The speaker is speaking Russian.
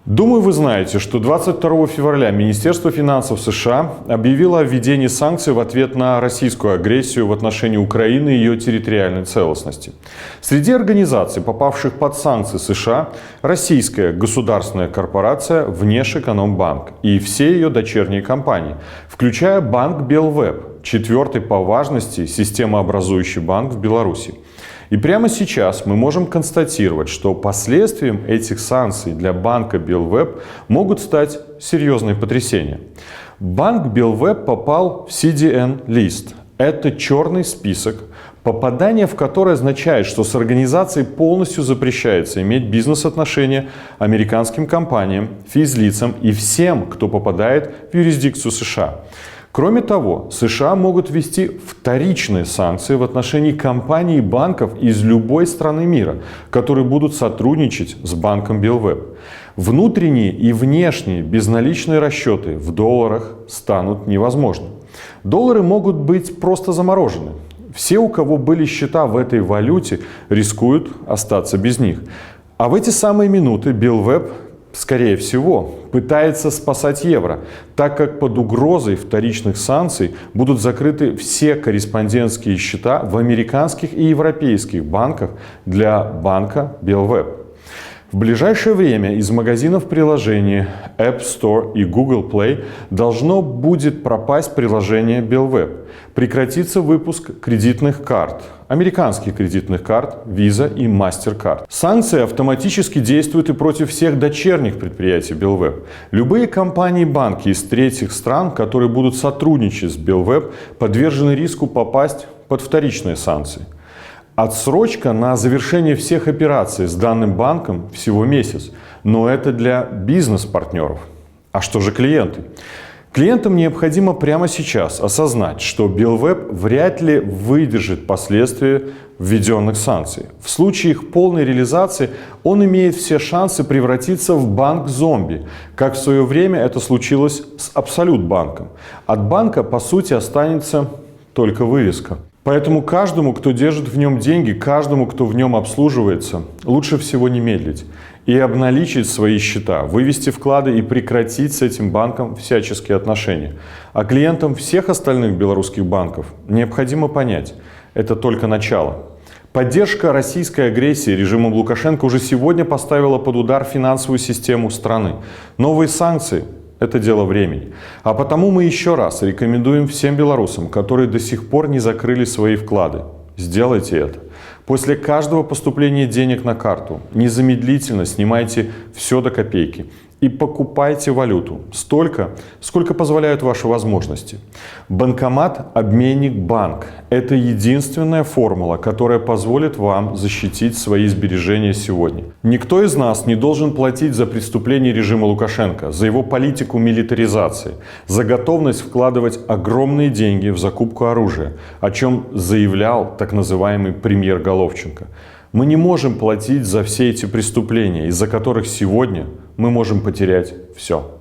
Думаю, вы знаете, что 22 февраля Министерство финансов США объявило о введении санкций в ответ на российскую агрессию в отношении Украины и ее территориальной целостности. Среди организаций, попавших под санкции США, российская государственная корпорация Внешэкономбанк и все ее дочерние компании, включая банк Белвеб, четвертый по важности системообразующий банк в Беларуси. И прямо сейчас мы можем констатировать, что последствием этих санкций для банка Белвеб могут стать серьезные потрясения. Банк Белвеб попал в CDN-лист. Это черный список, попадание в который означает, что с организацией полностью запрещается иметь бизнес-отношения американским компаниям, физлицам и всем, кто попадает в юрисдикцию США. Кроме того, США могут ввести вторичные санкции в отношении компаний и банков из любой страны мира, которые будут сотрудничать с банком Белвеб. Внутренние и внешние безналичные расчеты в долларах станут невозможны. Доллары могут быть просто заморожены. Все, у кого были счета в этой валюте, рискуют остаться без них. А в эти самые минуты Белвеб, скорее всего, пытается спасать евро, так как под угрозой вторичных санкций будут закрыты все корреспондентские счета в американских и европейских банках для банка Белвеб. В ближайшее время из магазинов приложений App Store и Google Play должно будет пропасть приложение Белвеб. Прекратится выпуск кредитных карт, американских кредитных карт Visa и MasterCard. Санкции автоматически действуют и против всех дочерних предприятий Белвеб. Любые компании и банки из третьих стран, которые будут сотрудничать с Белвеб, подвержены риску попасть под вторичные санкции. Отсрочка на завершение всех операций с данным банком всего месяц, но это для бизнес-партнеров. А что же клиенты? Клиентам необходимо прямо сейчас осознать, что Белвеб вряд ли выдержит последствия введенных санкций. В случае их полной реализации он имеет все шансы превратиться в банк-зомби, как в свое время это случилось с Абсолют-банком. От банка, по сути, останется только вывеска. Поэтому каждому, кто держит в нем деньги, каждому, кто в нем обслуживается, лучше всего не медлить и обналичить свои счета, вывести вклады и прекратить с этим банком всяческие отношения. А клиентам всех остальных белорусских банков необходимо понять, это только начало. Поддержка российской агрессии режимом Лукашенко уже сегодня поставила под удар финансовую систему страны. Новые санкции – это дело времени. А потому мы еще раз рекомендуем всем белорусам, которые до сих пор не закрыли свои вклады, сделайте это. После каждого поступления денег на карту незамедлительно снимайте все до копейки и покупайте валюту столько, сколько позволяют ваши возможности. Банкомат, обменник, банк – это единственная формула, которая позволит вам защитить свои сбережения сегодня. Никто из нас не должен платить за преступления режима Лукашенко, за его политику милитаризации, за готовность вкладывать огромные деньги в закупку оружия, о чем заявлял так называемый премьер Головченко. Мы не можем платить за все эти преступления, из-за которых сегодня мы можем потерять все.